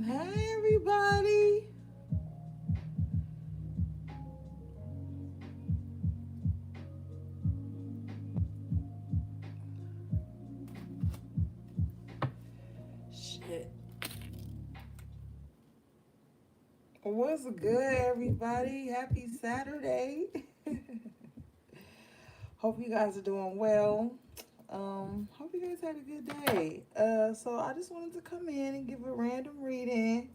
Hey, everybody. Shit. What's good, everybody? Happy Saturday. Hope you guys are doing well. Hope you guys had a good day. So I just wanted to come in and give a random reading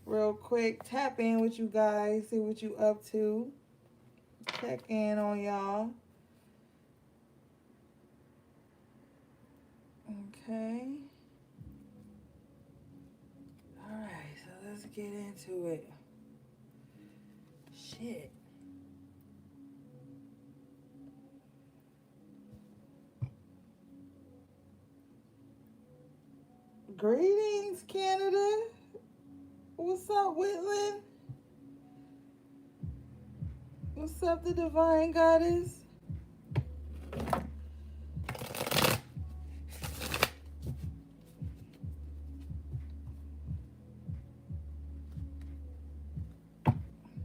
real quick. Tap in with you guys, see what you up to. Check in on y'all. Okay. All right, so let's get into it. Shit. Greetings, Canada. What's up, Whitland? What's up, the Divine Goddess?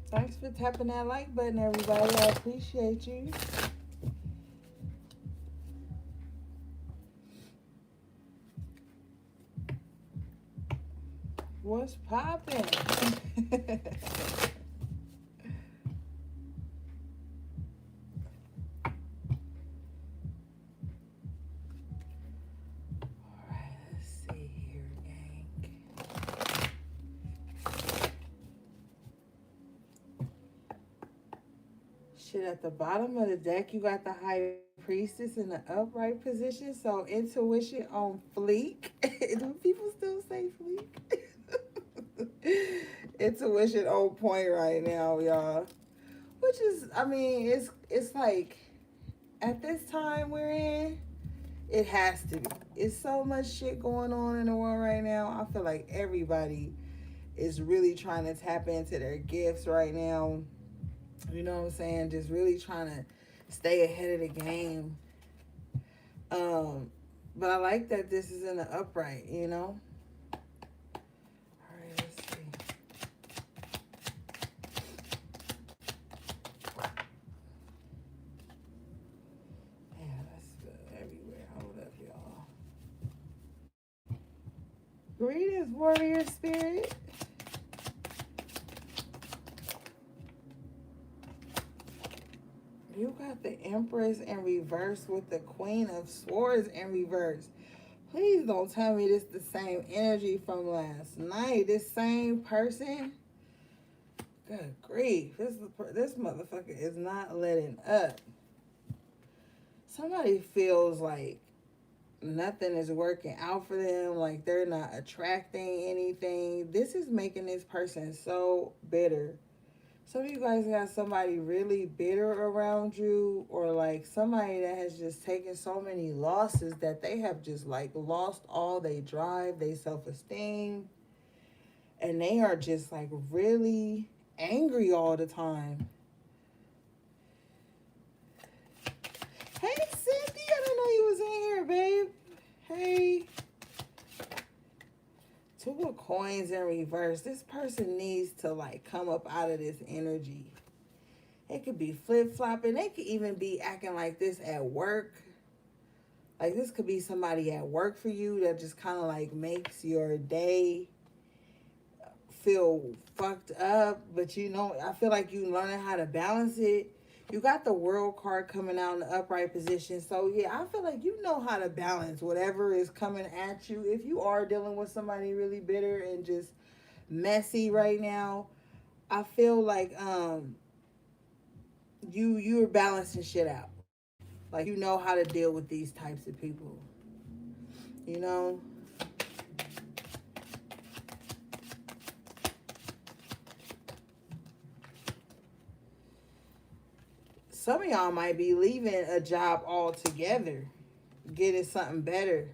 Thanks for tapping that like button, everybody. I appreciate you. What's poppin'? Alright, let's see here, gang. Shit, at the bottom of the deck, you got the High Priestess in the upright position. So intuition on fleek. Do people still say fleek? Intuition on point right now, y'all. Which is, I mean, it's like at this time we're in, it has to be. It's so much shit going on in the world right now. I feel like everybody is really trying to tap into their gifts right now. You know what I'm saying? Just really trying to stay ahead of the game. Um, but I like that this is in the upright, you know? All right, let's see. Yeah, that's good everywhere. Hold up, y'all. Greetings, warrior spirit. You got the Empress in reverse with the Queen of Swords in reverse. Please don't tell me this the same energy from last night. This same person. Good grief. This motherfucker is not letting up. Somebody feels like nothing is working out for them, like they're not attracting anything. This is making this person so bitter. Some of you guys got somebody really bitter around you, or like somebody that has just taken so many losses that they have just like lost all they drive, they self-esteem, and they are just like really angry all the time. Hey, Cindy, I didn't know you was in here, babe. Hey. Two of coins in reverse. This person needs to like come up out of this energy. It could be flip-flopping. They could even be acting like this at work. Like this could be somebody at work for you that just kind of like makes your day feel fucked up. But you know, I feel like you learning how to balance it. You got the world card coming out in the upright position. So yeah, I feel like you know how to balance whatever is coming at you. If you are dealing with somebody really bitter and just messy right now, I feel like you're balancing shit out. Like you know how to deal with these types of people. You know? Some of y'all might be leaving a job altogether, getting something better.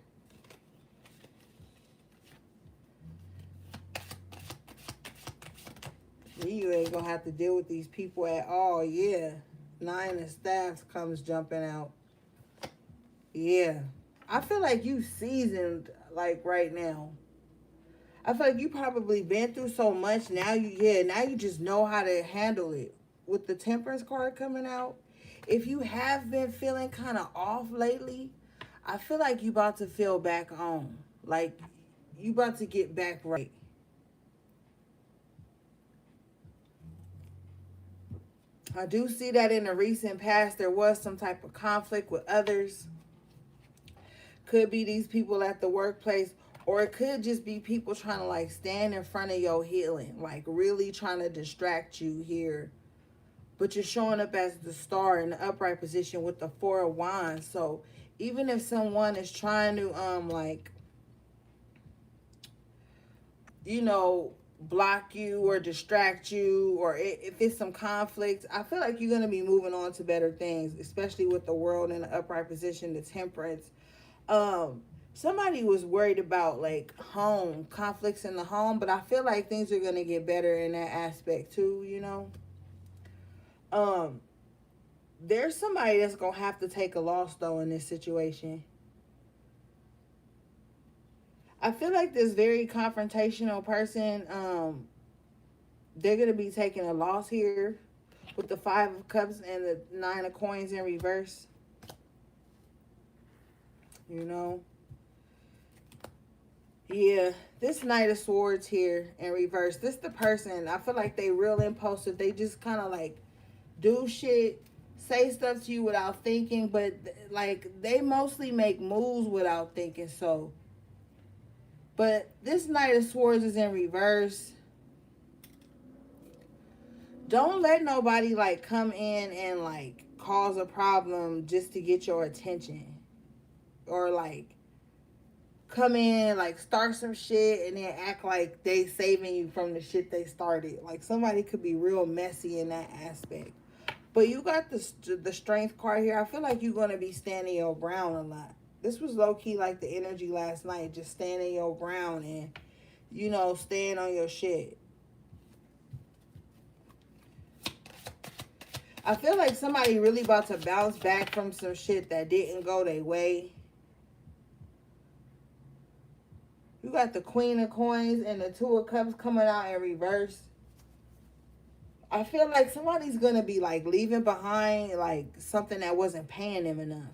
You ain't gonna have to deal with these people at all. Yeah. Nine of staffs comes jumping out. Yeah. I feel like you seasoned like right now. I feel like you probably been through so much. Now now you just know how to handle it. With the Temperance card coming out, if you have been feeling kind of off lately, I feel like you about to feel back on. Like you about to get back right. I do see that in the recent past there was some type of conflict with others. Could be these people at the workplace, or it could just be people trying to like stand in front of your healing, like really trying to distract you here. But you're showing up as the star in the upright position with the Four of Wands. So even if someone is trying to like, you know, block you or distract you, or if it's some conflict, I feel like you're going to be moving on to better things, especially with the World in the upright position, the Temperance. um Somebody was worried about like home conflicts in the home, but I feel like things are going to get better in that aspect too, you know. um there's somebody that's going to have to take a loss though in this situation. I feel like this very confrontational person, they're going to be taking a loss here with the Five of Cups and the Nine of Coins in reverse, you know. Yeah, this Knight of Swords here in reverse. This the person. I feel like they real impulsive. They just kind of like do shit, say stuff to you without thinking, but like they mostly make moves without thinking. So, but this Knight of Swords is in reverse. Don't let nobody like come in and like cause a problem just to get your attention, or like come in like start some shit and then act like they saving you from the shit they started. Like somebody could be real messy in that aspect. But you got the Strength card here. I feel like you're gonna be standing your ground a lot. This was low key like the energy last night, just standing your ground and you know staying on your shit. I feel like somebody really about to bounce back from some shit that didn't go their way. You got the Queen of Coins and the Two of Cups coming out in reverse. I feel like somebody's gonna be like leaving behind like something that wasn't paying them enough.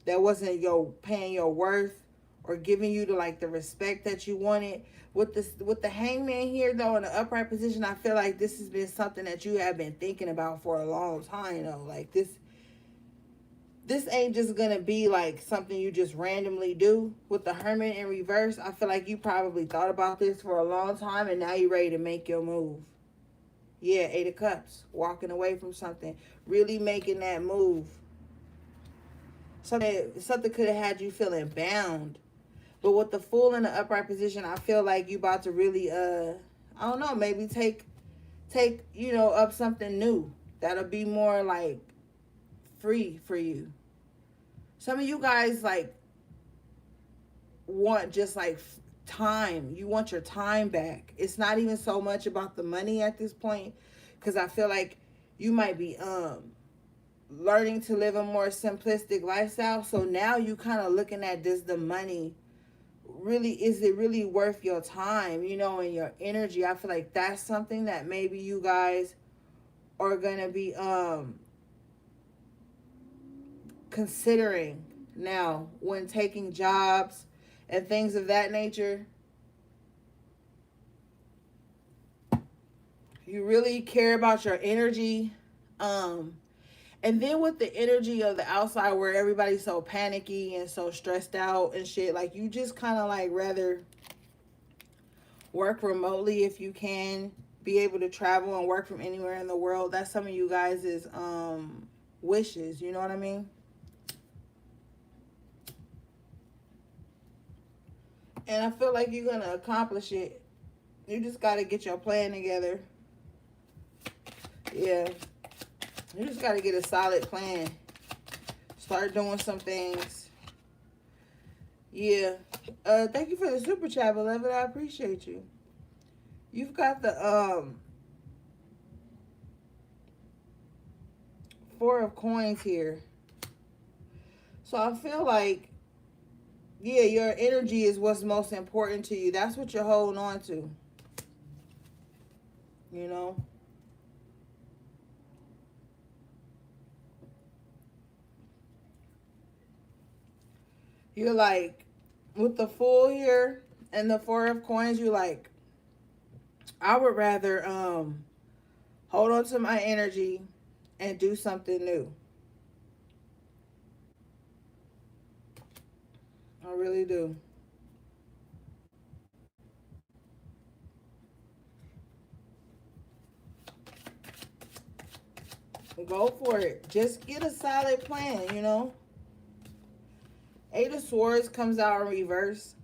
That wasn't your paying your worth or giving you the respect that you wanted. With the Hangman here though in the upright position, I feel like this has been something that you have been thinking about for a long time though. Like this ain't just gonna be like something you just randomly do. With the Hermit in reverse, I feel like you probably thought about this for a long time and now you're ready to make your move. Yeah, Eight of Cups, walking away from something, really making that move. Something could have had you feeling bound, but with the Fool in the upright position, I feel like you about to really, I don't know, maybe take up something new that'll be more like free for you. Some of you guys like want just like time. You want your time back. It's not even so much about the money at this point, because I feel like you might be learning to live a more simplistic lifestyle. So now you kind of looking at this, the money really, is it really worth your time, and your energy? I feel like that's something that maybe you guys are gonna be considering now when taking jobs and things of that nature. You really care about your energy. And then with the energy of the outside where everybody's so panicky and so stressed out and shit, like you just kind of like rather work remotely if you can, be able to travel and work from anywhere in the world. That's some of you guys' wishes, you know what I mean? And I feel like you're going to accomplish it. You just got to get your plan together. Yeah. You just got to get a solid plan. Start doing some things. Yeah. Thank you for the super chat, beloved. I appreciate you. You've got the Four of Coins here. So I feel like Yeah, your energy is what's most important to you. That's what you're holding on to. You know? You're like, with the Fool here and the Four of Coins, you're like, I would rather hold on to my energy and do something new. I really do. Go for it. Just get a solid plan, you know? Eight of Swords comes out in reverse.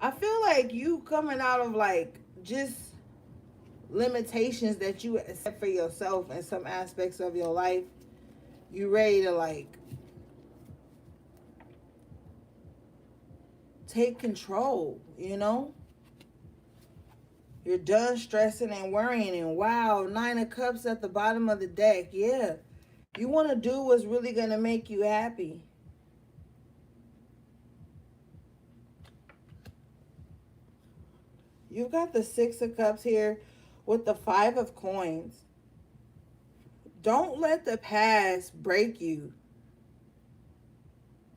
I feel like you coming out of like just limitations that you set for yourself in some aspects of your life. You ready to like take control, you know? You're done stressing and worrying, and wow, Nine of Cups at the bottom of the deck. Yeah. You want to do what's really going to make you happy. You've got the Six of Cups here with the Five of Coins. Don't let the past break you,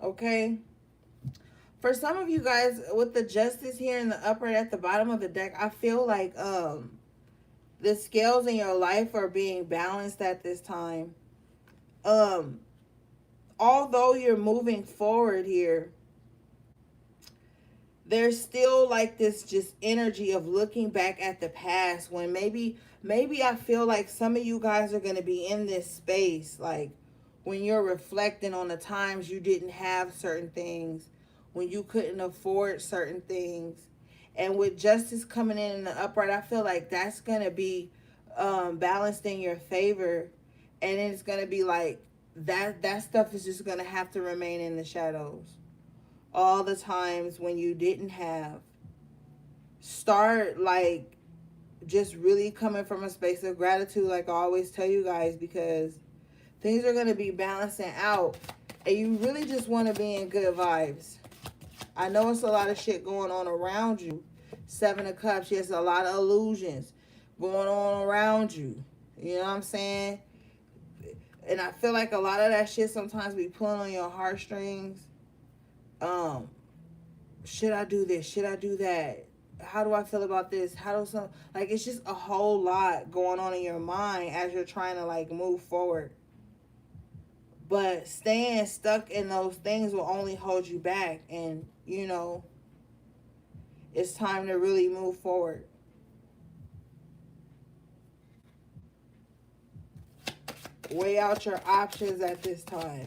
okay? For some of you guys, with the Justice here in the upright at the bottom of the deck, I feel like the scales in your life are being balanced at this time. Um, Although you're moving forward here, there's still like this just energy of looking back at the past when maybe I feel like some of you guys are going to be in this space like when you're reflecting on the times you didn't have certain things, when you couldn't afford certain things. And with Justice coming in the upright, I feel like that's going to be balanced in your favor, and it's going to be like that stuff is just going to have to remain in the shadows. All the times when you didn't have, start like just really coming from a space of gratitude, like I always tell you guys, because things are going to be balancing out and you really just want to be in good vibes. I know it's a lot of shit going on around you. Seven of Cups, yes, a lot of illusions going on around you. You know what I'm saying? And I feel like a lot of that shit sometimes be pulling on your heartstrings. um should I do this? Should I do that? How do I feel about this? How do some, like, it's just a whole lot going on in your mind as you're trying to like move forward. But staying stuck in those things will only hold you back, and you know, it's time to really move forward. Weigh out your options at this time.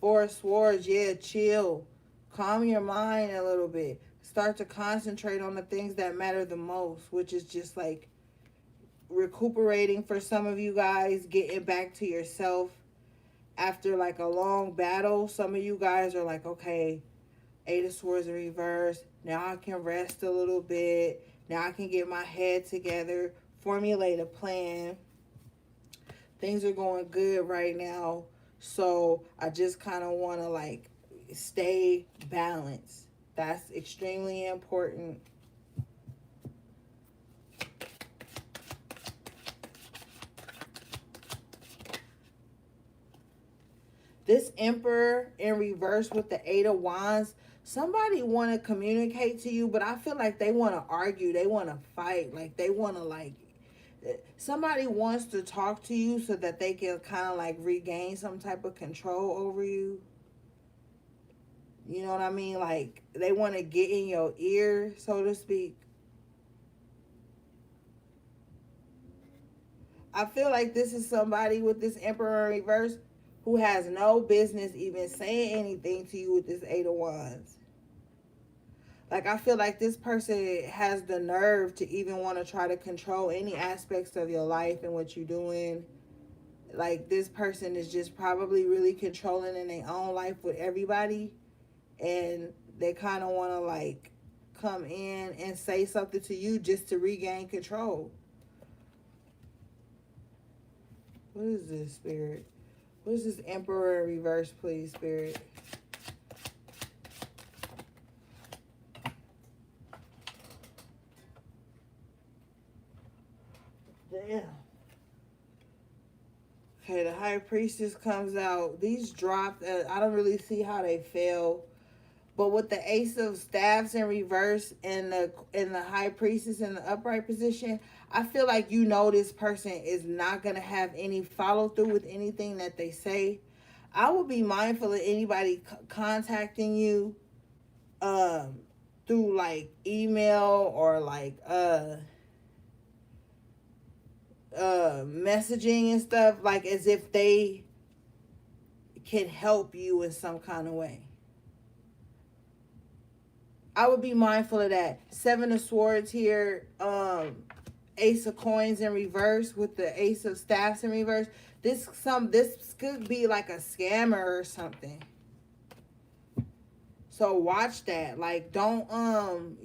Four of Swords, yeah, chill. Calm your mind a little bit. Start to concentrate on the things that matter the most, which is just like recuperating for some of you guys, getting back to yourself after like a long battle. Some of you guys are like, okay, Eight of Swords in reverse. Now I can rest a little bit. Now I can get my head together, formulate a plan. Things are going good right now. So I just kind of want to like stay balanced. That's extremely important. This Emperor in reverse with the Eight of Wands, somebody want to communicate to you, but I feel like they want to argue. They want to fight. Like they want to like, somebody wants to talk to you so that they can kind of like regain some type of control over you. You know what I mean? Like they want to get in your ear, so to speak. I feel like this is somebody with this Emperor in reverse who has no business even saying anything to you with this Eight of Wands. Like I feel like this person has the nerve to even want to try to control any aspects of your life and what you're doing. Like this person is just probably really controlling in their own life with everybody, and they kind of want to like come in and say something to you just to regain control. What is this, Spirit? What's this Emperor in reverse, please, Spirit? Damn. Okay, the High Priestess comes out. These dropped. I don't really see how they fail. But with the Ace of Staffs in reverse and the High Priestess in the upright position, I feel like you know this person is not going to have any follow through with anything that they say. I would be mindful of anybody contacting you through like email or like messaging and stuff, like as if they can help you in some kind of way. I would be mindful of that. Seven of Swords here, Ace of Coins in reverse with the Ace of Staffs in reverse. This could be like a scammer or something. So watch that. Like, don't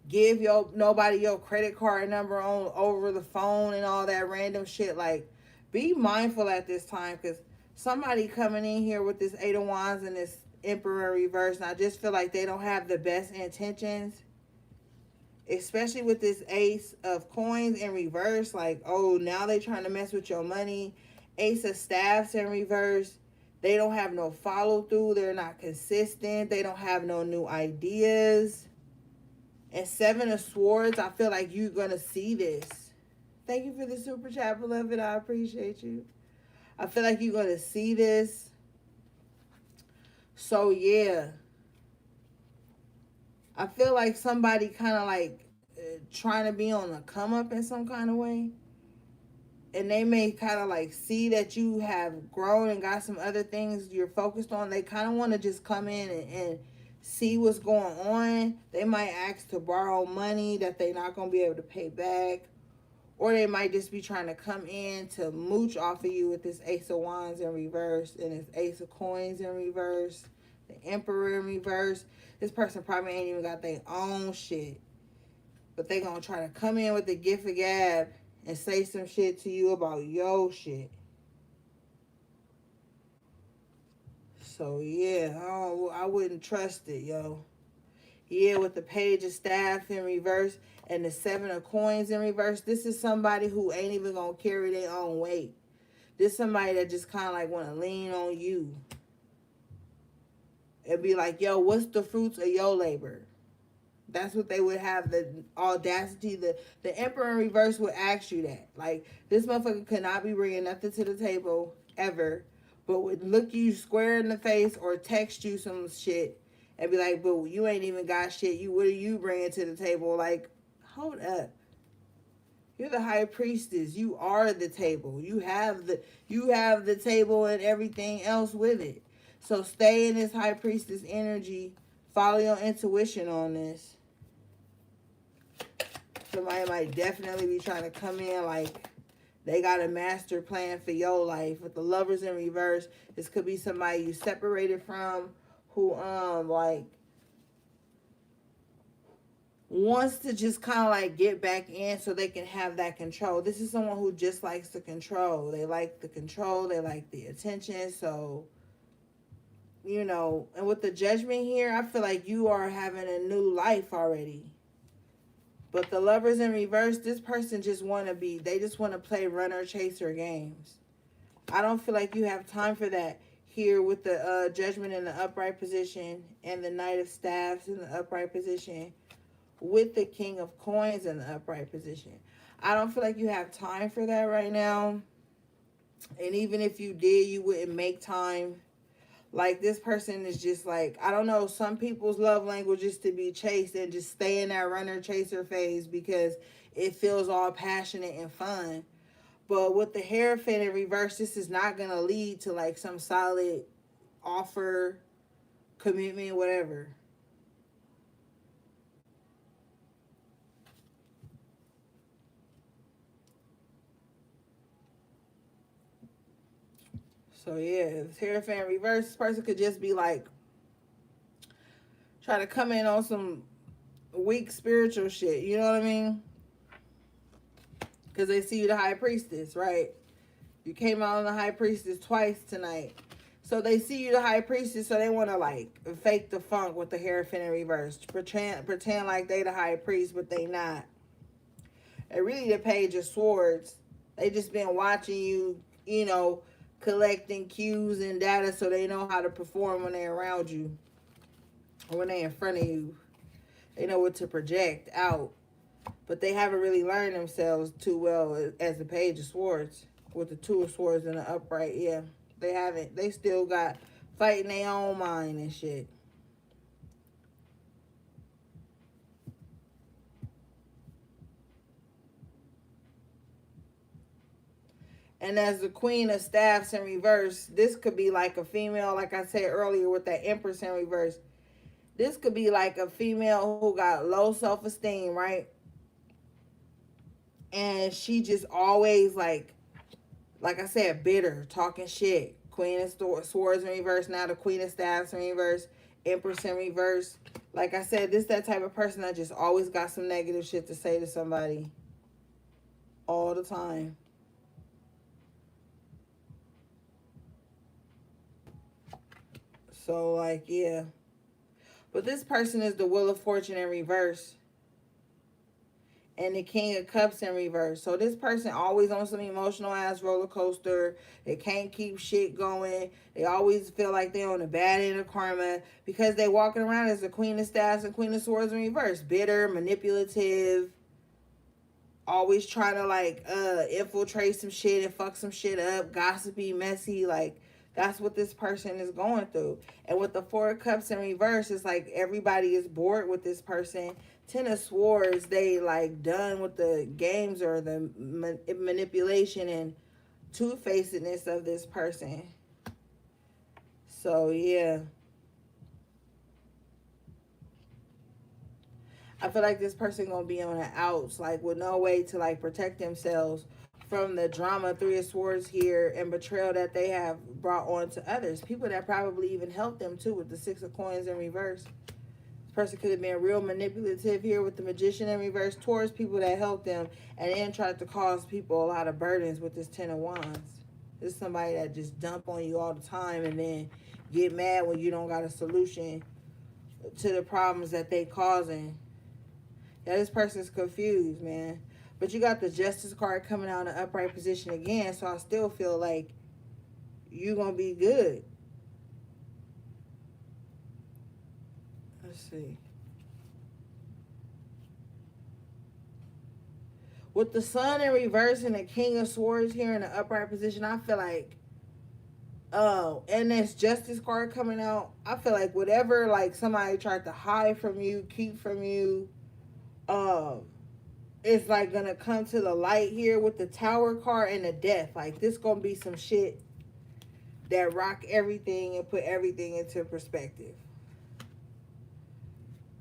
give nobody your credit card number on over the phone and all that random shit. Like, be mindful at this time, because somebody coming in here with this Eight of Wands and this Emperor in reverse, and I just feel like they don't have the best intentions, especially with this Ace of Coins in reverse. Like, oh, now they trying to mess with your money. Ace of Staffs in reverse, they don't have no follow through, they're not consistent, they don't have no new ideas. And Seven of Swords, I feel like you're gonna see this. Thank you for the super chat, beloved. I appreciate you. I feel like you're gonna see this. So yeah, I feel like somebody kind of like trying to be on a come up in some kind of way, and they may kind of like see that you have grown and got some other things you're focused on. They kind of want to just come in and see what's going on. They might ask to borrow money that they're not going to be able to pay back, or they might just be trying to come in to mooch off of you with this Ace of Wands in reverse and this Ace of Coins in reverse, the Emperor in reverse. This person probably ain't even got their own shit, but they gonna try to come in with the gift of gab and say some shit to you about your shit. So yeah, I wouldn't trust it, yo. Yeah, with the Page of Staff in reverse and the Seven of Coins in reverse, this is somebody who ain't even gonna carry their own weight. This is somebody that just kind of like want to lean on you and be like, yo, what's the fruits of your labor? That's what they would have the audacity. The Emperor in reverse would ask you that. Like, this motherfucker could not be bringing nothing to the table ever, but would look you square in the face or text you some shit and be like, but you ain't even got shit. What are you bringing to the table? Like, hold up. You're the High Priestess. You are the table. You have the table and everything else with it. So stay in this High Priestess energy. Follow your intuition on this. Somebody might definitely be trying to come in like they got a master plan for your life. With the Lovers in reverse, this could be somebody you separated from who like wants to just kind of like get back in so they can have that control. This is someone who just likes the control. They like the control. They like the attention. So, you know, and with the Judgment here, I feel like you are having a new life already. But the Lovers in reverse, this person just they just want to play runner chaser games. I don't feel like you have time for that here with the Judgment in the upright position and the Knight of Staffs in the upright position with the King of Coins in the upright position. I don't feel like you have time for that right now. And even if you did, you wouldn't make time. Like, this person is just like, I don't know, some people's love language is to be chased and just stay in that runner chaser phase because it feels all passionate and fun. But with the Hierophant in reverse, this is not going to lead to like some solid offer, commitment, whatever. So yeah, this Hierophant in reverse, this person could just be like, try to come in on some weak spiritual shit, you know what I mean? Because they see you the High Priestess, right? You came out on the high priestess twice tonight. So they see you the high priestess, so they want to like fake the funk with the Hierophant in reverse. Pretend like they the high priest, but they not. And really the Page of Swords. They just been watching you, you know, collecting cues and data so they know how to perform when they're around you. Or when they're in front of you. They know what to project out. But they haven't really learned themselves too well as the Page of Swords. With the Two of Swords in the upright, yeah. They haven't. They still got fighting their own mind and shit. And as the Queen of Staffs in reverse, this could be like a female, like I said earlier with that Empress in reverse. This could be like a female who got low self-esteem, right? And she just always like I said, bitter, talking shit. Queen of Swords in reverse, now the Queen of Staffs in reverse, Empress in reverse. Like I said, this that type of person that just always got some negative shit to say to somebody all the time. So, like, yeah. But this person is the Wheel of Fortune in reverse. And the King of Cups in reverse. So this person always on some emotional ass roller coaster. They can't keep shit going. They always feel like they're on the bad end of karma because they walking around as the Queen of Staffs and Queen of Swords in reverse. Bitter, manipulative, always trying to like infiltrate some shit and fuck some shit up, gossipy, messy. Like that's what this person is going through. And with the Four of Cups in reverse, it's like everybody is bored with this person. Ten of Swords, they like done with the games or the manipulation and two-facedness of this person. So yeah, I feel like this person gonna be on the outs, like with no way to like protect themselves from the drama, Three of Swords here, and betrayal that they have brought on to others. People that probably even helped them too with the Six of Coins in reverse. Person could have been real manipulative here with the Magician in reverse towards people that helped them and then tried to cause people a lot of burdens with this Ten of Wands. This is somebody that just dump on you all the time and then get mad when you don't got a solution to the problems that they causing. Yeah, this person's confused, man. But you got the Justice card coming out in the upright position again, so I still feel like you're going to be good. Let's see. With the Sun in reverse and the King of Swords here in the upright position, I feel like, and this Justice card coming out, I feel like whatever, like, somebody tried to hide from you, keep from you, it's, like, gonna come to the light here with the Tower card and the Death. Like, this gonna be some shit that rock everything and put everything into perspective.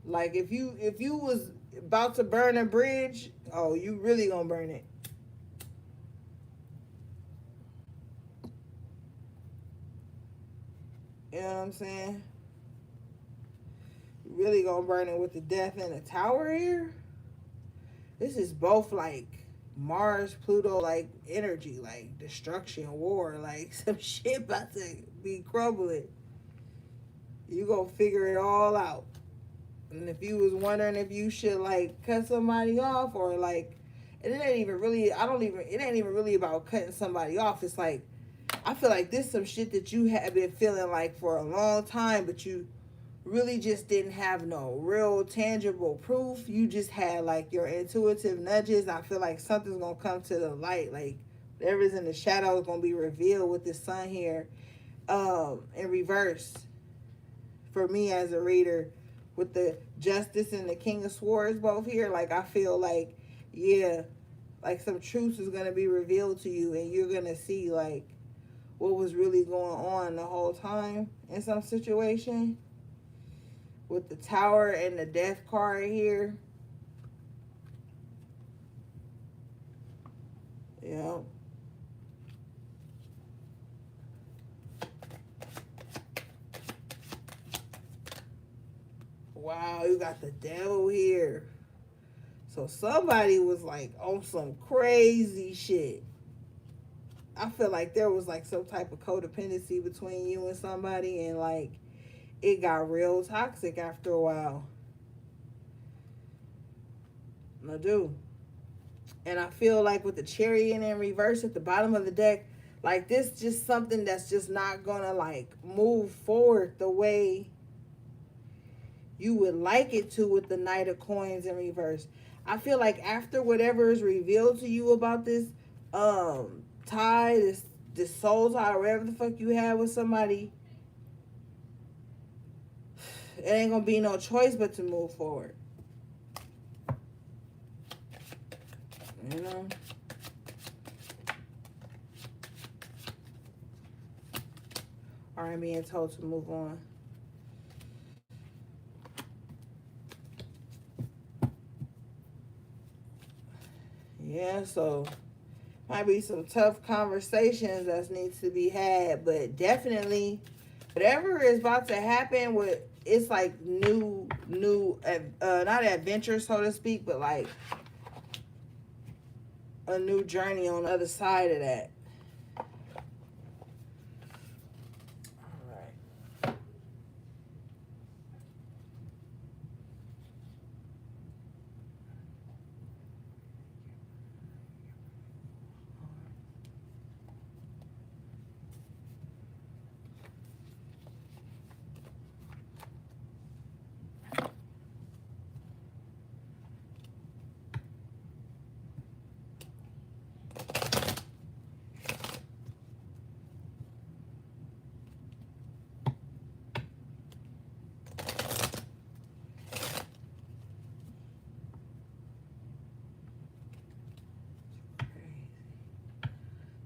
Like if you was about to burn a bridge, oh, you really gonna burn it. You know what I'm saying? You really gonna burn it with the Death and the Tower here. This is both like Mars, Pluto, like energy, like destruction, war, like some shit about to be crumbling. You gonna figure it all out. And if you was wondering if you should like cut somebody off or like, and it ain't even really, it ain't even really about cutting somebody off. It's like, I feel like this some shit that you have been feeling like for a long time, but you really just didn't have no real tangible proof. You just had like your intuitive nudges. I feel like something's gonna come to the light. Like whatever's in the shadow is gonna be revealed with the Sun here, in reverse. For me as a reader, with the Justice and the King of Swords both here, like I feel like, yeah, like some truth is gonna be revealed to you, and you're gonna see like what was really going on the whole time in some situation. With the Tower and the Death card here, yeah. Wow, you got the Devil here. So somebody was like on some crazy shit. I feel like there was like some type of codependency between you and somebody, and like it got real toxic after a while. I do. And I feel like with the chariot in reverse at the bottom of the deck, like this just something that's just not gonna like move forward the way you would like it to with the Knight of Coins in reverse. I feel like after whatever is revealed to you about this tie, this soul tie, or whatever the fuck you had with somebody, it ain't gonna be no choice but to move forward. You know? Or I'm being told to move on. Yeah, so might be some tough conversations that needs to be had, but definitely whatever is about to happen with it's like new not adventure so to speak, but like a new journey on the other side of that. All right.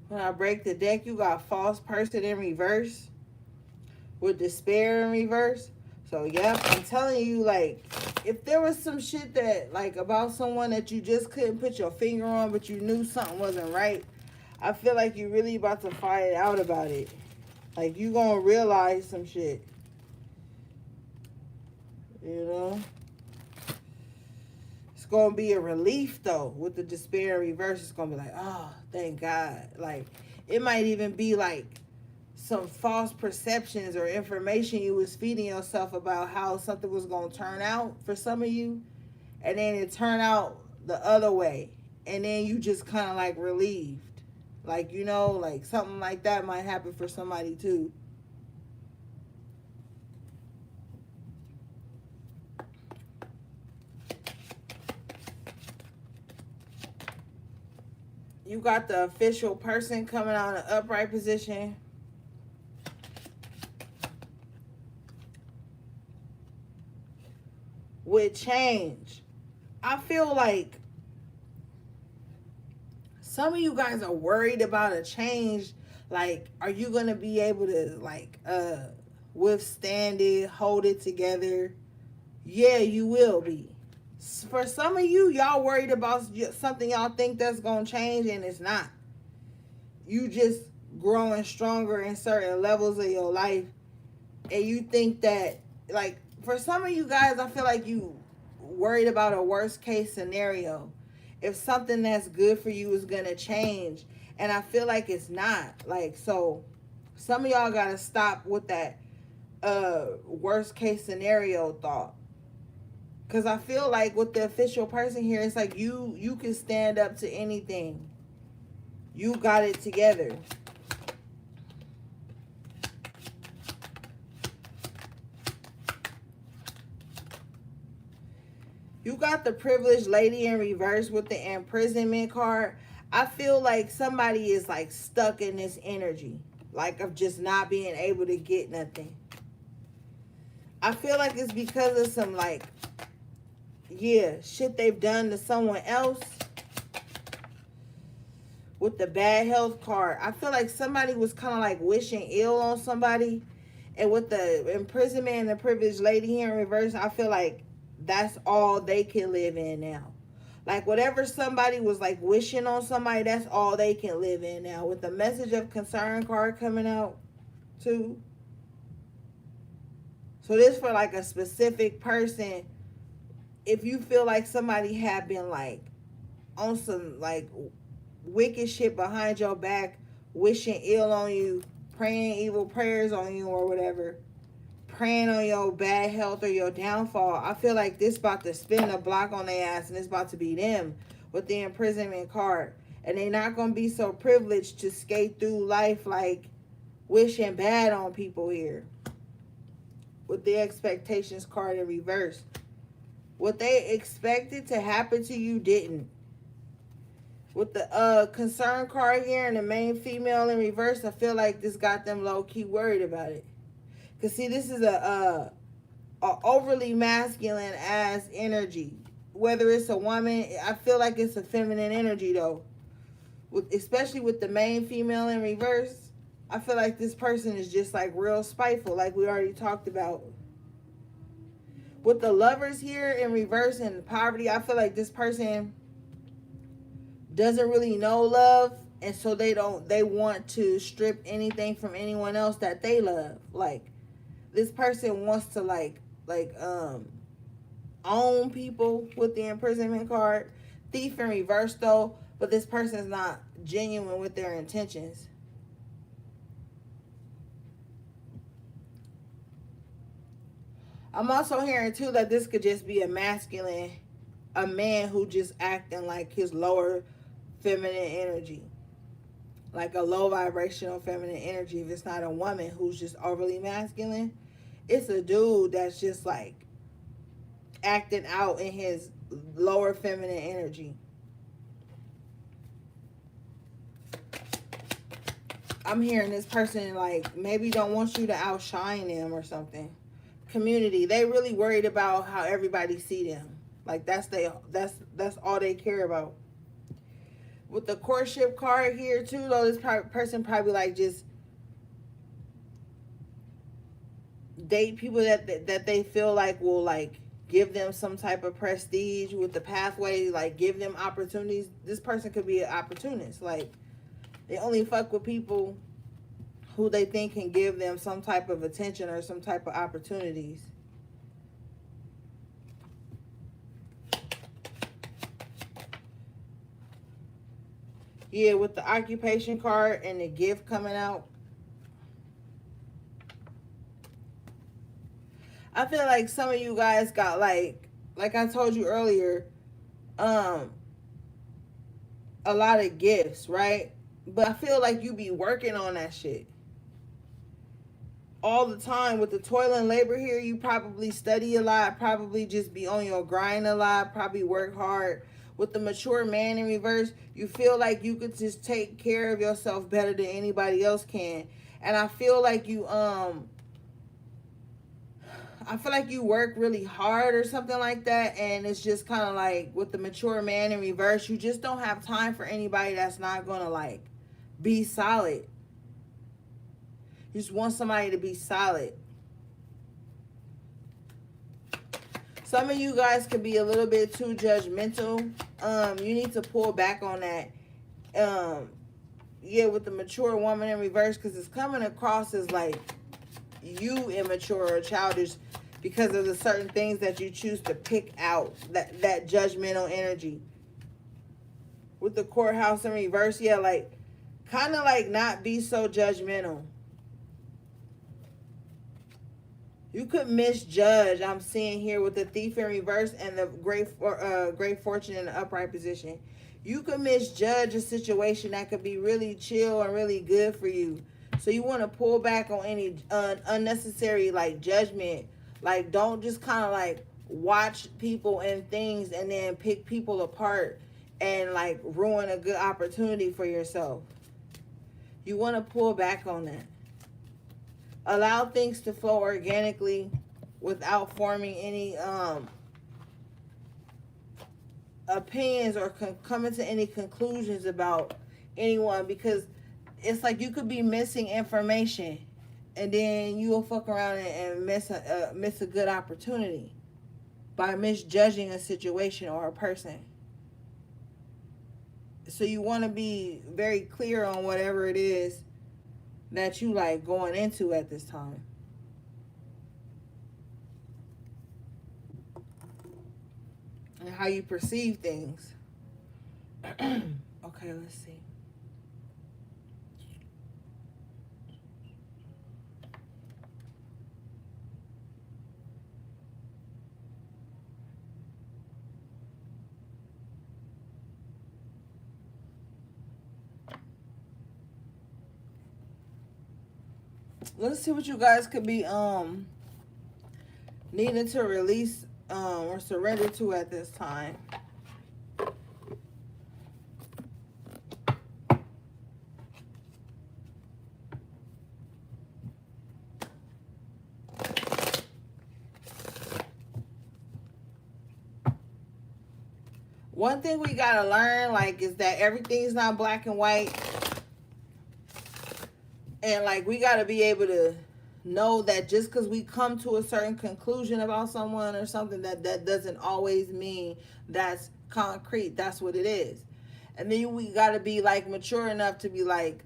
When I break the deck, you got false person in reverse with despair in reverse. So, yep, I'm telling you, like, if there was some shit that, like, about someone that you just couldn't put your finger on, but you knew something wasn't right, I feel like you really about to find out about it. Like, you gonna realize some shit. You know? It's gonna be a relief, though, with the despair in reverse. It's gonna be like, oh, thank God. Like, it might even be, like, some false perceptions or information you was feeding yourself about how something was going to turn out for some of you, and then it turned out the other way, and then you just kind of like relieved, like, you know, like something like that might happen for somebody too. You got the official person coming out in an upright position. With change, I feel like some of you guys are worried about a change. Like, are you gonna be able to like withstand it, hold it together? Yeah, you will be. For some of you, y'all worried about something y'all think that's gonna change, and it's not. You just growing stronger in certain levels of your life, and you think that, like, for some of you guys, I feel like you worried about a worst case scenario. If something that's good for you is gonna change, and I feel like it's not. Like, so some of y'all gotta stop with that worst case scenario thought. Cause I feel like with the official person here, it's like you can stand up to anything. You got it together. You got the privileged lady in reverse with the imprisonment card. I feel like somebody is like stuck in this energy, like of just not being able to get nothing. I feel like it's because of some like, yeah, shit they've done to someone else. With the bad health card, I feel like somebody was kind of like wishing ill on somebody. And with the imprisonment and the privileged lady here in reverse, I feel like that's all they can live in now. Like, whatever somebody was like wishing on somebody, that's all they can live in now. With the message of concern card coming out too. So this for like a specific person. If you feel like somebody had been like on some like wicked shit behind your back wishing ill on you, praying evil prayers on you or whatever, praying on your bad health or your downfall. I feel like this about to spin the block on their ass, and it's about to be them with the imprisonment card. And they're not going to be so privileged to skate through life like wishing bad on people here. With the expectations card in reverse. What they expected to happen to you didn't. With the concern card here and the main female in reverse, I feel like this got them low-key worried about it. Because, see, this is a overly masculine ass energy. Whether it's a woman, I feel like it's a feminine energy, though. Especially with the main female in reverse, I feel like this person is just like real spiteful, like we already talked about. With the lovers here in reverse and poverty, I feel like this person doesn't really know love, and so they want to strip anything from anyone else that they love. Like, this person wants to own people with the imprisonment card. Thief in reverse, though, but this person is not genuine with their intentions. I'm also hearing too that this could just be a man who just acting like his lower feminine energy, like a low vibrational feminine energy. If it's not a woman who's just overly masculine, it's a dude that's just like acting out in his lower feminine energy. I'm hearing this person like maybe don't want you to outshine them or something. Community, they really worried about how everybody see them. Like that's all they care about. With the courtship card here too, though, this person probably like just date people that they feel like will like give them some type of prestige with the pathway, like give them opportunities. This person could be an opportunist. Like, they only fuck with people who they think can give them some type of attention or some type of opportunities. Yeah, with the occupation card and the gift coming out, I feel like some of you guys got like I told you earlier, a lot of gifts, right? But I feel like you be working on that shit all the time. With the toil and labor here, you probably study a lot, probably just be on your grind a lot, probably work hard. With the mature man in reverse, you feel like you could just take care of yourself better than anybody else can. And I feel like you work really hard or something like that, and it's just kind of like with the mature man in reverse, you just don't have time for anybody that's not gonna like be solid. You just want somebody to be solid. Some of you guys could be a little bit too judgmental. You need to pull back on that. Yeah, with the mature woman in reverse, because it's coming across as like you immature or childish because of the certain things that you choose to pick out, that judgmental energy. With the courthouse in reverse, yeah, like kind of like not be so judgmental. You could misjudge. I'm seeing here with the thief in reverse and the great fortune in the upright position. You could misjudge a situation that could be really chill and really good for you. So you want to pull back on any unnecessary like judgment. Like, don't just kind of like watch people and things and then pick people apart and like ruin a good opportunity for yourself. You want to pull back on that. Allow things to flow organically without forming any opinions or coming to any conclusions about anyone, because it's like you could be missing information and then you'll fuck around and miss a good opportunity by misjudging a situation or a person. So you want to be very clear on whatever it is that you like going into at this time. And how you perceive things. Okay, let's see. Let's see what you guys could be needing to release or surrender to at this time. One thing we gotta learn, like, is that everything's not black and white. And, like, we gotta be able to know that just because we come to a certain conclusion about someone or something, that doesn't always mean that's concrete. That's what it is. And then we gotta be, like, mature enough to be like,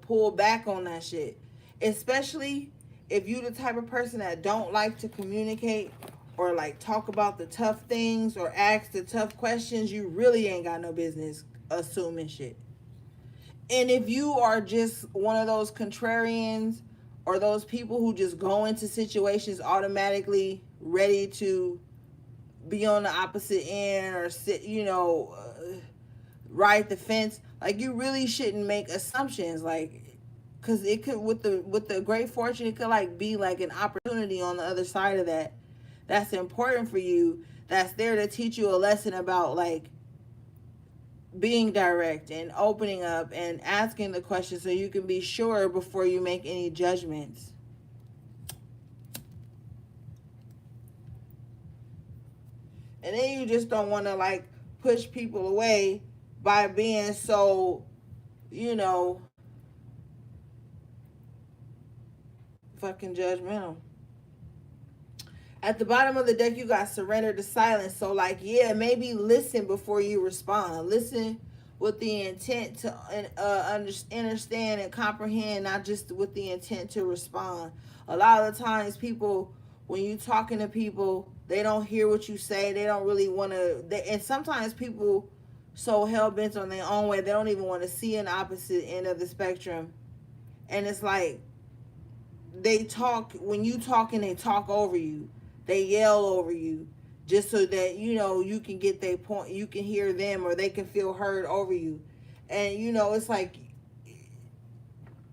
pull back on that shit. Especially if you the type of person that don't like to communicate or like talk about the tough things or ask the tough questions, you really ain't got no business assuming shit. And if you are just one of those contrarians or those people who just go into situations automatically ready to be on the opposite end or sit, ride the fence, like, you really shouldn't make assumptions, like, because it could, with the great fortune, it could like be like an opportunity on the other side of that that's important for you, that's there to teach you a lesson about, like, being direct and opening up and asking the questions so you can be sure before you make any judgments. And then you just don't want to, like, push people away by being so, fucking judgmental. At the bottom of the deck, you got surrender to silence. So, like, yeah, maybe listen before you respond. Listen with the intent to understand and comprehend, not just with the intent to respond. A lot of the times, people, when you talking to people, they don't hear what you say. They don't really want to. And sometimes people so hell bent on their own way, they don't even want to see an opposite end of the spectrum. And it's like they talk, when you talk, and they talk over you. They yell over you just so that, you can get their point. You can hear them, or they can feel heard over you. And, it's like,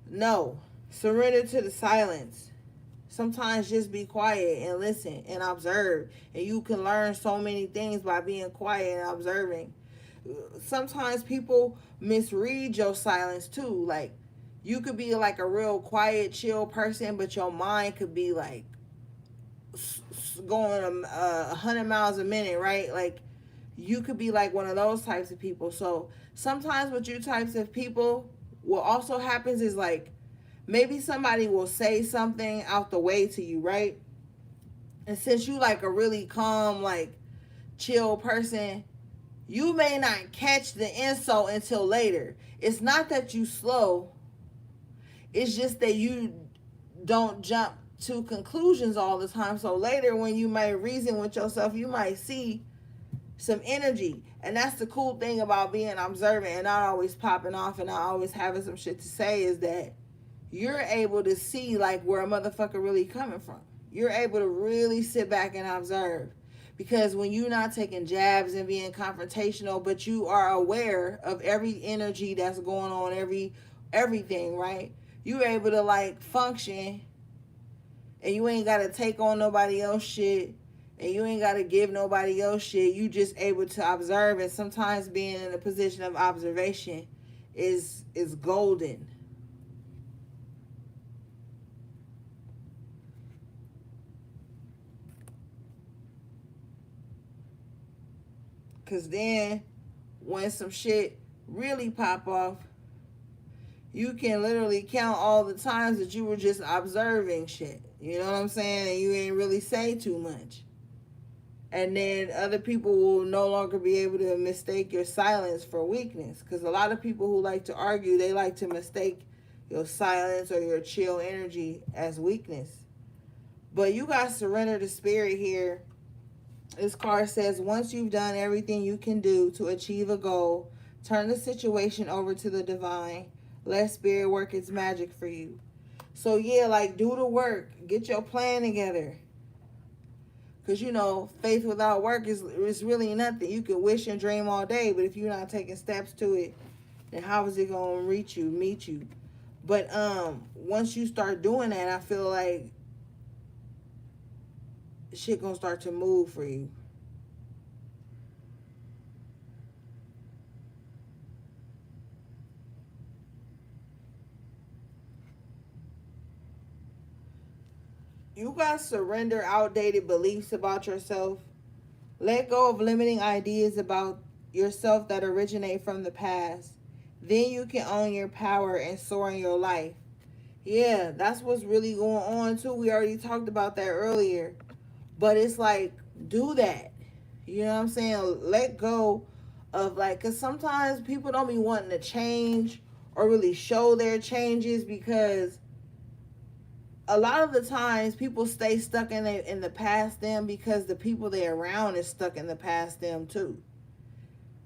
no, surrender to the silence. Sometimes just be quiet and listen and observe. And you can learn so many things by being quiet and observing. Sometimes people misread your silence too. Like, you could be like a real quiet, chill person, but your mind could be like going 100 miles a minute, right? Like, you could be like one of those types of people. So sometimes with you types of people, what also happens is, like, maybe somebody will say something out the way to you, right? And since you like a really calm, like, chill person, you may not catch the insult until later. It's not that you slow, it's just that you don't jump to conclusions all the time. So later, when you might reason with yourself, you might see some energy. And that's the cool thing about being observant and not always popping off and not always having some shit to say, is that you're able to see, like, where a motherfucker really coming from. You're able to really sit back and observe. Because when you're not taking jabs and being confrontational, but you are aware of every energy that's going on, everything, right? You're able to, like, function, and you ain't got to take on nobody else shit, and you ain't got to give nobody else shit. You just able to observe, and sometimes being in a position of observation is golden. Because then when some shit really pop off, you can literally count all the times that you were just observing shit. You know what I'm saying? And you ain't really say too much. And then other people will no longer be able to mistake your silence for weakness. Because a lot of people who like to argue, they like to mistake your silence or your chill energy as weakness. But you got surrender to spirit here. This card says, once you've done everything you can do to achieve a goal, turn the situation over to the divine. Let spirit work its magic for you. So yeah, like, do the work. Get your plan together. Because, faith without work is really nothing. You can wish and dream all day, but if you're not taking steps to it, then how is it going to meet you? But once you start doing that, I feel like shit gonna start to move for you. You gotta surrender outdated beliefs about yourself. Let go of limiting ideas about yourself that originate from the past. Then you can own your power and soar in your life. Yeah, that's what's really going on too. We already talked about that earlier. But it's like, do that. You know what I'm saying? Let go of like, because sometimes people don't be wanting to change or really show their changes because a lot of the times people stay stuck in the past them because the people they're around is stuck in the past them too.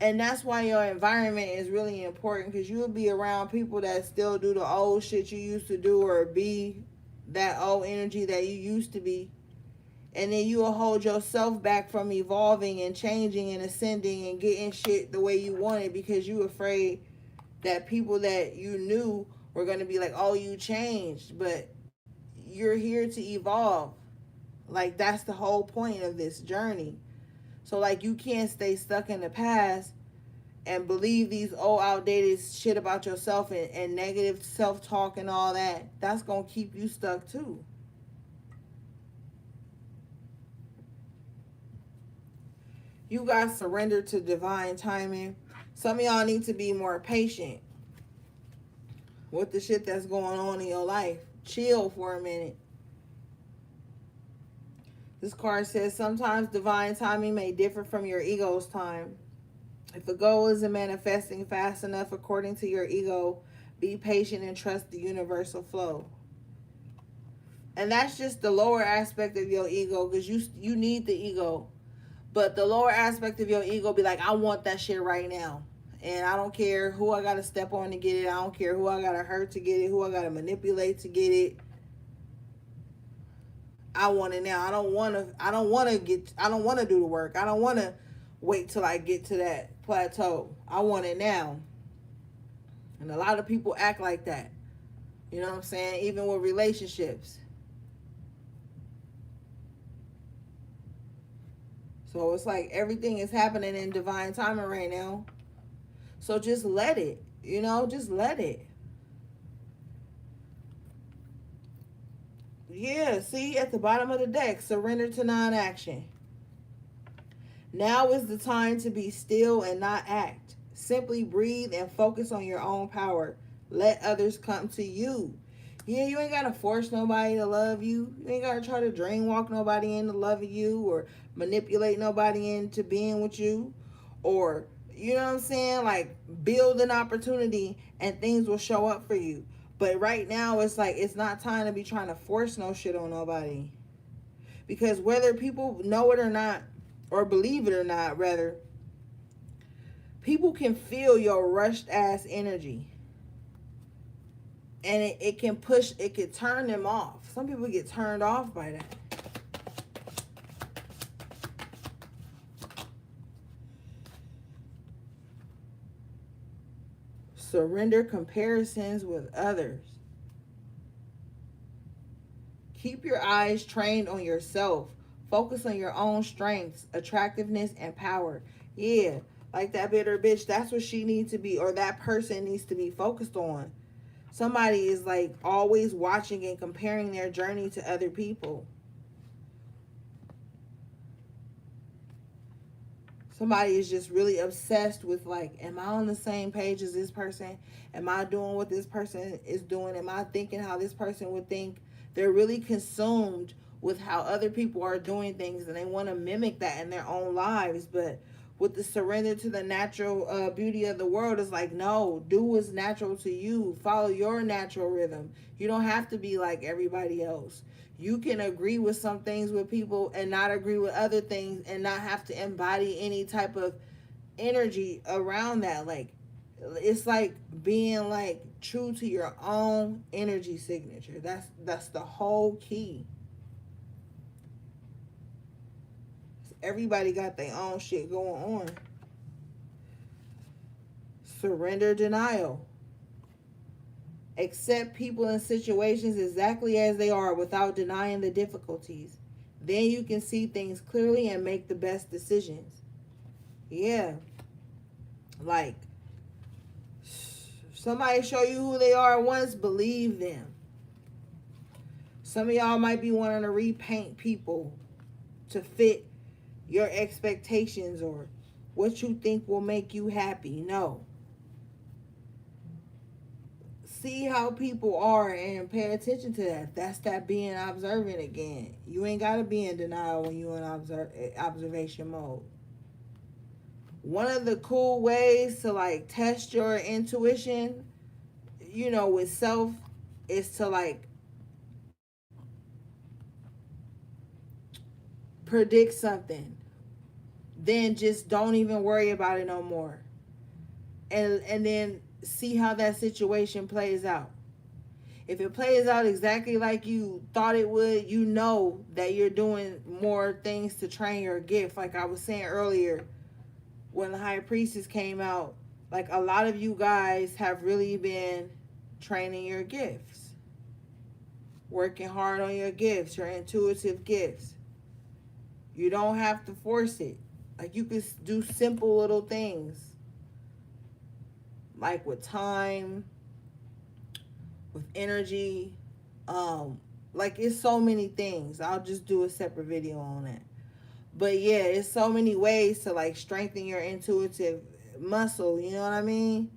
And that's why your environment is really important because you'll be around people that still do the old shit you used to do or be that old energy that you used to be. And then you will hold yourself back from evolving and changing and ascending and getting shit the way you want it because you afraid that people that you knew were going to be like, oh, you changed. But you're here to evolve. Like, that's the whole point of this journey. So, like, you can't stay stuck in the past and believe these old outdated shit about yourself and negative self-talk and all that. That's going to keep you stuck too. You guys surrender to divine timing. Some of y'all need to be more patient with the shit that's going on in your life. Chill for a minute. This card says sometimes divine timing may differ from your ego's time. If a goal isn't manifesting fast enough according to your ego, be patient and trust the universal flow. And that's just the lower aspect of your ego because you need the ego. But the lower aspect of your ego be like, I want that shit right now. And I don't care who I gotta step on to get it. I don't care who I gotta hurt to get it, who I gotta manipulate to get it. I want it now. I don't wanna do the work. I don't wanna wait till I get to that plateau. I want it now. And a lot of people act like that. You know what I'm saying? Even with relationships. So it's like everything is happening in divine timing right now. So just let it. Just let it. Yeah, see at the bottom of the deck, surrender to non-action. Now is the time to be still and not act. Simply breathe and focus on your own power. Let others come to you. Yeah, you ain't gotta force nobody to love you. You ain't gotta try to dream walk nobody into loving you or manipulate nobody into being with you. Or, you know what I'm saying? Like, build an opportunity and things will show up for you. But right now, it's like, it's not time to be trying to force no shit on nobody. Because whether people know it or not, or believe it or not, rather, people can feel your rushed ass energy. And it can turn them off. Some people get turned off by that. Surrender comparisons with others. Keep your eyes trained on yourself. Focus on your own strengths, attractiveness, and power. Yeah, like that bitter bitch, that's what she needs to be, or that person needs to be focused on. Somebody is like always watching and comparing their journey to other people. Somebody is just really obsessed with like, am I on the same page as this person? Am I doing what this person is doing? Am I thinking how this person would think? They're really consumed with how other people are doing things and they want to mimic that in their own lives. But with the surrender to the natural beauty of the world, is like, no, do what's natural to you. Follow your natural rhythm. You don't have to be like everybody else. You can agree with some things with people and not agree with other things and not have to embody any type of energy around that. Like, it's like being like true to your own energy signature. That's the whole key. Everybody got their own shit going on. Surrender denial. Accept people and situations exactly as they are without denying the difficulties. Then you can see things clearly and make the best decisions. Yeah. Like, somebody show you who they are once, believe them. Some of y'all might be wanting to repaint people to fit your expectations or what you think will make you happy. No. See how people are and pay attention to that. That's that being observant again. You ain't got to be in denial when you're in observation mode. One of the cool ways to like test your intuition, with self, is to like predict something. Then just don't even worry about it no more. And then see how that situation plays out. If it plays out exactly like you thought it would, you know that you're doing more things to train your gift. Like I was saying earlier, when the High Priestess came out, like a lot of you guys have really been training your gifts, working hard on your gifts, your intuitive gifts. You don't have to force it. Like you can do simple little things, like with time, with energy. Like it's so many things. I'll just do a separate video on that. But yeah, it's so many ways to like strengthen your intuitive muscle, you know what I mean?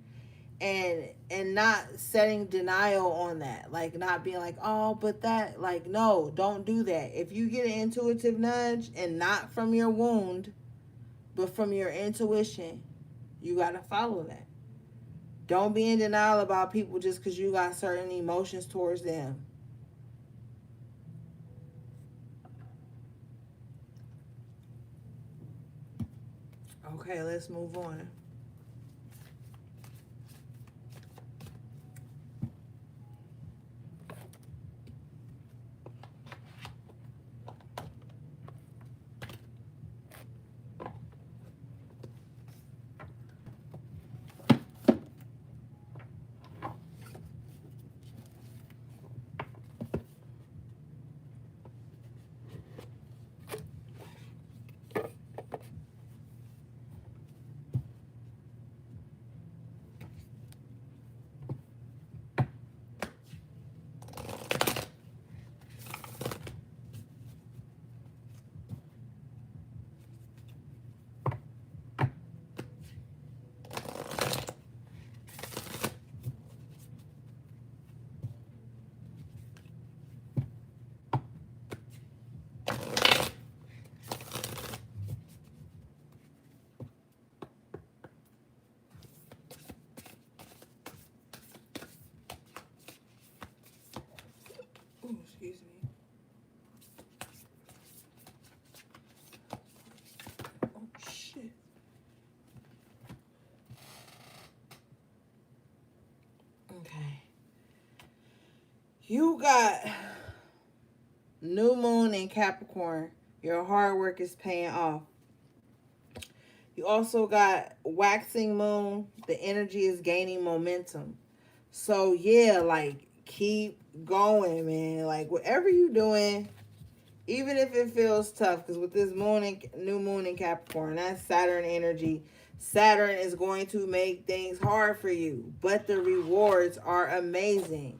And not setting denial on that. Like not being like, "Oh, but that," like no, don't do that. If you get an intuitive nudge and not from your wound, but from your intuition, you got to follow that. Don't be in denial about people just because you got certain emotions towards them. Okay, let's move on. Oh, excuse me. Oh, shit. Okay. You got new moon in Capricorn. Your hard work is paying off. You also got waxing moon. The energy is gaining momentum. So yeah, like keep going, man. Like whatever you doing, even if it feels tough, because with this new moon in Capricorn, that's Saturn energy. Saturn is going to make things hard for you, but the rewards are amazing.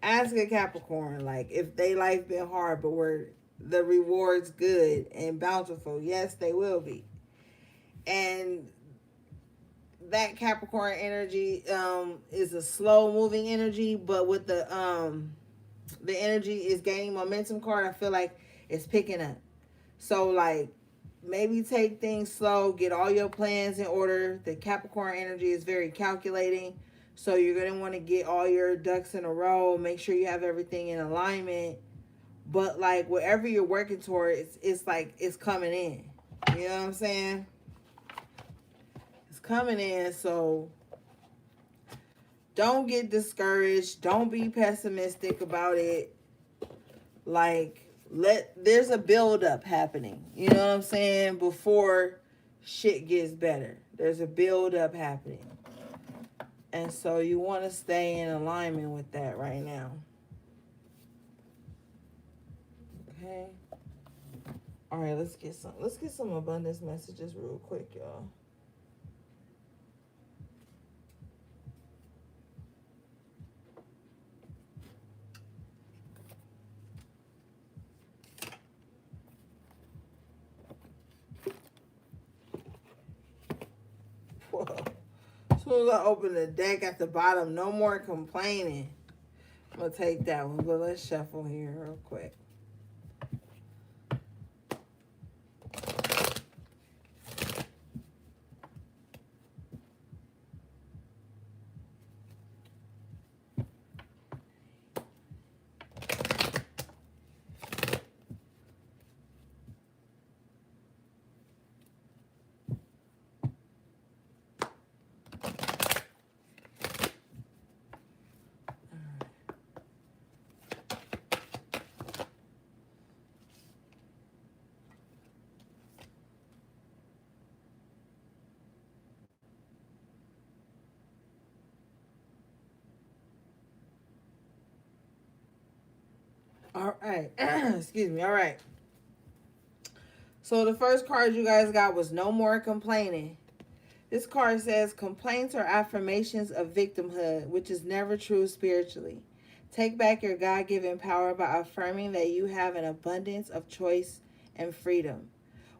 Ask a Capricorn, like if they life been hard, but were the rewards good and bountiful? Yes, they will be. And that Capricorn energy is a slow moving energy, but with the energy is gaining momentum card, I feel like it's picking up. So like maybe take things slow, get all your plans in order. The Capricorn energy is very calculating. So you're going to want to get all your ducks in a row, make sure you have everything in alignment. But like whatever you're working towards, it's like it's coming in. You know what I'm saying? It's coming in, so don't get discouraged. Don't be pessimistic about it. Like there's a build up happening. You know what I'm saying? Before shit gets better. There's a build up happening. And so you want to stay in alignment with that right now. Okay. All right, let's get some abundance messages real quick, y'all. Whoa. As soon as I open the deck at the bottom, no more complaining. I'm gonna take that one, but let's shuffle here real quick. All right. Excuse me. All right. So the first card you guys got was no more complaining. This card says complaints are affirmations of victimhood, which is never true spiritually. Take back your God-given power by affirming that you have an abundance of choice and freedom.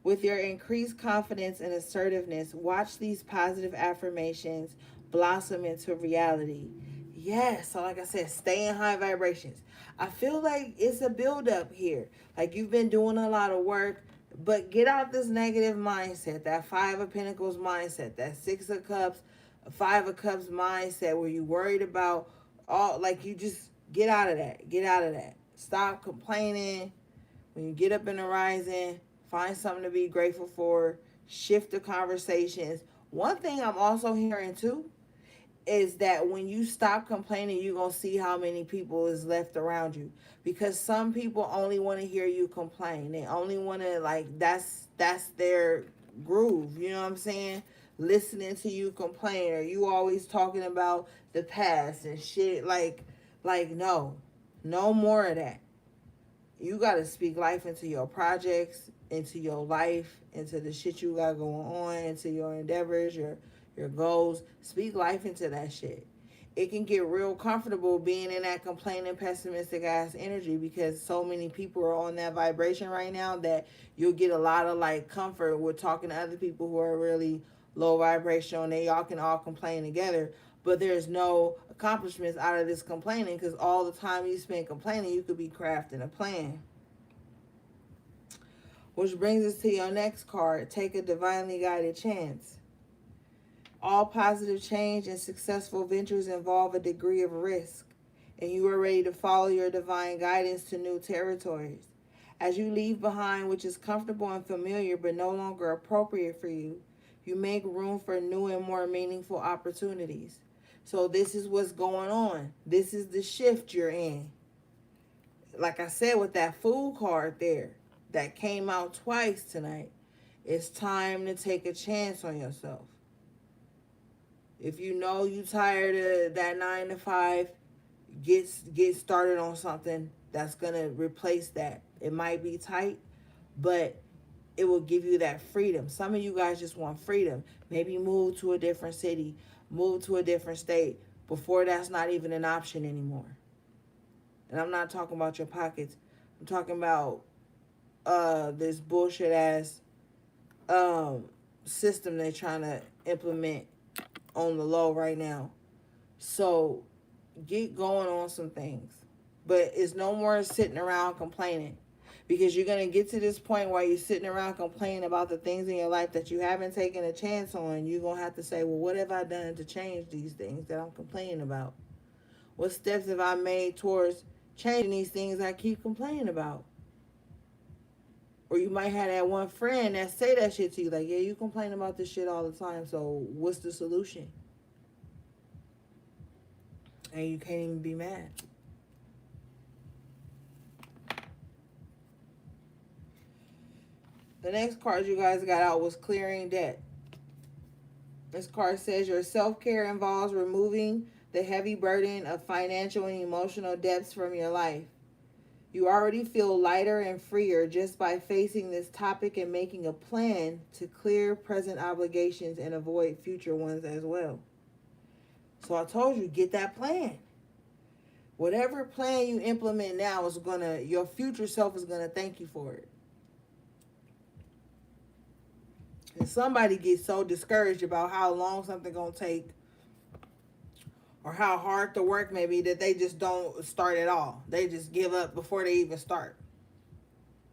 With your increased confidence and assertiveness, watch these positive affirmations blossom into reality. Yes, so like I said, stay in high vibrations. I feel like it's a buildup here. Like you've been doing a lot of work, but get out this negative mindset, that Five of Pentacles mindset, that Six of Cups, Five of Cups mindset where you worried about all, like you just get out of that. Get out of that. Stop complaining. When you get up in the rising, find something to be grateful for. Shift the conversations. One thing I'm also hearing too is that when you stop complaining, you're going to see how many people is left around you. Because some people only want to hear you complain. They only want to, like, that's their groove. You know what I'm saying? Listening to you complain, or you always talking about the past and shit. Like no. No more of that. You got to speak life into your projects, into your life, into the shit you got going on, into your endeavors, your goals. Speak life into that shit. It can get real comfortable being in that complaining, pessimistic ass energy because so many people are on that vibration right now that you'll get a lot of like comfort with talking to other people who are really low vibrational and they all can all complain together. But there's no accomplishments out of this complaining because all the time you spend complaining, you could be crafting a plan. Which brings us to your next card. Take a divinely guided chance. All positive change and successful ventures involve a degree of risk, and you are ready to follow your divine guidance to new territories. As you leave behind which is comfortable and familiar but no longer appropriate for you, you make room for new and more meaningful opportunities. So this is what's going on. This is the shift you're in. Like I said with that Fool card there that came out twice tonight, it's time to take a chance on yourself. If you know you tired of that 9 to 5, get started on something that's going to replace that. It might be tight, but it will give you that freedom. Some of you guys just want freedom. Maybe move to a different city, move to a different state before that's not even an option anymore. And I'm not talking about your pockets. I'm talking about this bullshit ass system they're trying to implement on the low right now. So get going on some things. But it's no more sitting around complaining. Because you're going to get to this point where you're sitting around complaining about the things in your life that you haven't taken a chance on. You're going to have to say, well, what have I done to change these things that I'm complaining about? What steps have I made towards changing these things I keep complaining about? Or you might have that one friend that say that shit to you. Like, yeah, you complain about this shit all the time. So what's the solution? And you can't even be mad. The next card you guys got out was clearing debt. This card says your self-care involves removing the heavy burden of financial and emotional debts from your life. You already feel lighter and freer just by facing this topic and making a plan to clear present obligations and avoid future ones as well. So I told you, get that plan. Whatever plan you implement now is gonna, your future self is gonna thank you for it. And somebody gets so discouraged about how long something gonna take or how hard the work may be that they just don't start at all. They just give up before they even start.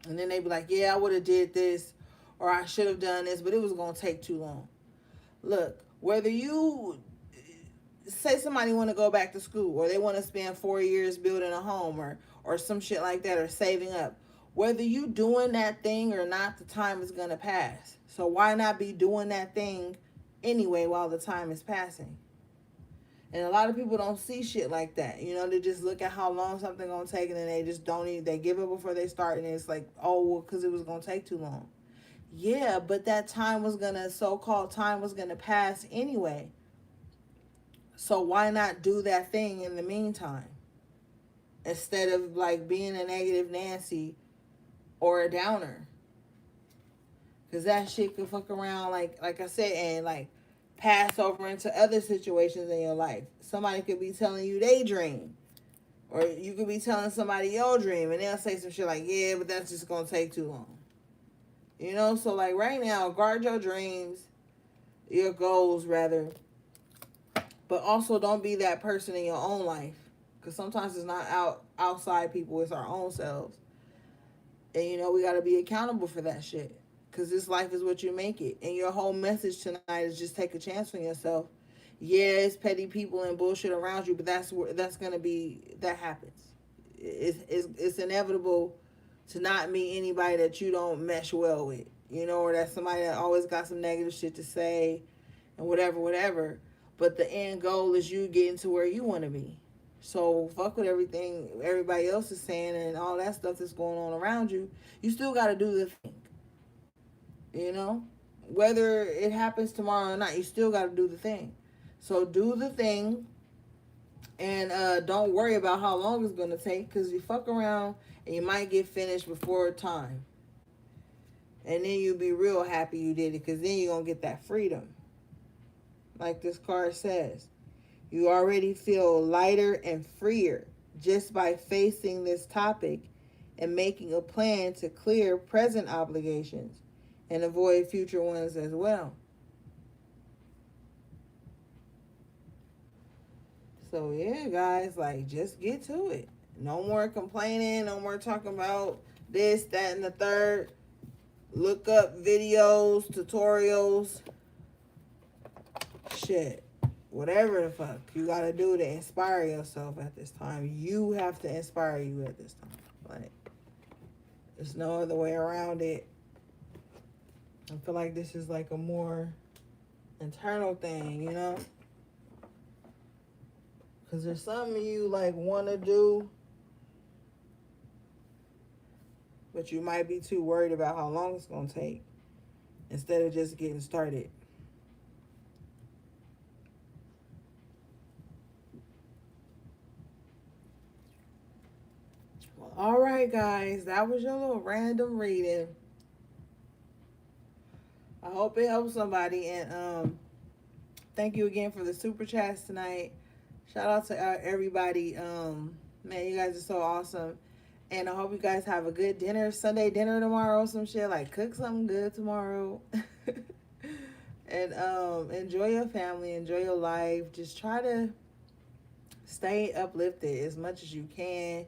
And then they be like, yeah, I would have did this or I should have done this, but it was gonna take too long. Look, whether you say somebody want to go back to school or they want to spend 4 years building a home or some shit like that or saving up, whether you doing that thing or not, the time is gonna pass. So why not be doing that thing anyway while the time is passing? And a lot of people don't see shit like that. You know, they just look at how long something gonna take and then they just don't even, they give up before they start and it's like, oh, well, because it was gonna take too long. Yeah, but that time was gonna, so-called time was gonna pass anyway. So why not do that thing in the meantime? Instead of like being a negative Nancy or a downer. Because that shit could fuck around, like I said, and like pass over into other situations in your life. Somebody could be telling you they dream. Or you could be telling somebody your dream and they'll say some shit like, yeah, but that's just going to take too long. You know, so like right now, guard your dreams, your goals rather. But also don't be that person in your own life. Because sometimes it's not outside people, it's our own selves. And you know, we got to be accountable for that shit. Because this life is what you make it. And your whole message tonight is just take a chance on yourself. Yeah, it's petty people and bullshit around you, but that's going to be, that happens. It's inevitable to not meet anybody that you don't mesh well with. You know, or that's somebody that always got some negative shit to say and whatever. But the end goal is you getting to where you want to be. So fuck with everything everybody else is saying and all that stuff that's going on around you. You still got to do the thing. You know, whether it happens tomorrow or not, you still got to do the thing. So do the thing and don't worry about how long it's going to take because you fuck around and you might get finished before time. And then you'll be real happy you did it because then you're going to get that freedom. Like this card says, you already feel lighter and freer just by facing this topic and making a plan to clear present obligations and avoid future ones as well. So yeah, guys, like just get to it. No more complaining, no more talking about this, that, and the third. Look up videos, tutorials, shit. Whatever the fuck you gotta do to inspire yourself at this time. You have to inspire you at this time. Like, there's no other way around it. I feel like this is like a more internal thing, you know? Because there's something you like want to do, but you might be too worried about how long it's going to take instead of just getting started. Well, all right, guys, that was your little random reading. I hope it helps somebody, and thank you again for the super chats tonight. Shout out to everybody. Man, you guys are so awesome. And I hope you guys have a good dinner, Sunday dinner tomorrow, some shit, like cook something good tomorrow. And enjoy your family, enjoy your life. Just try to stay uplifted as much as you can.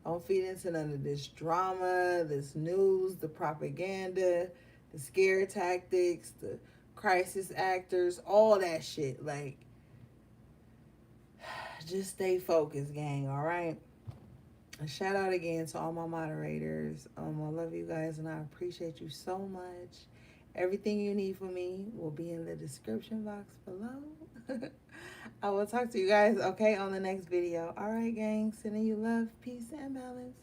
Don't feed into none of this drama, this news, the propaganda, the scare tactics, the crisis actors, all that shit. Like, just stay focused, gang, all right? A shout out again to all my moderators. I love you guys and I appreciate you so much. Everything you need from me will be in the description box below. I will talk to you guys, okay, on the next video. All right, gang, sending you love, peace, and balance.